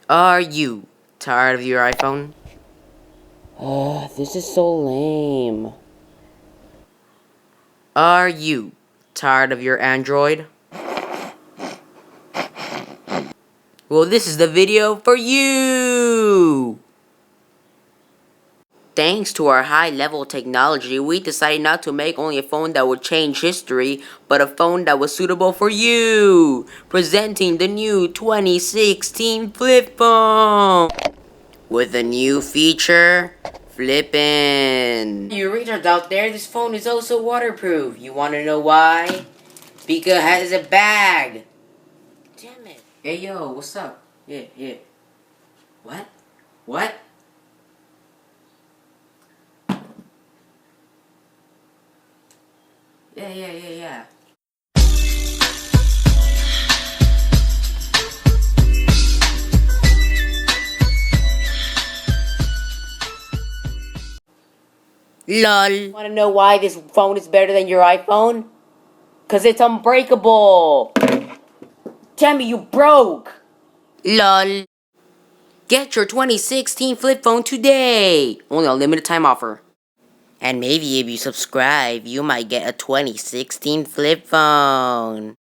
Are you tired of your iPhone? This is so lame. Are you tired of your Android? Well, this is the video for you! Thanks to our high-level technology, we decided not to make only a phone that would change history, but a phone that was suitable for you! Presenting the new 2016 Flip Phone! With a new feature, Flippin'. You retards out there, this phone is also waterproof. You wanna know why? Because it has a bag! Damn it. Hey yo, what's up? Yeah. What? What? Yeah. LOL. Wanna know why this phone is better than your iPhone? Cause it's unbreakable. Tell me you broke. LOL. Get your 2016 flip phone today. Only a limited time offer. And maybe if you subscribe, you might get a 2016 flip phone.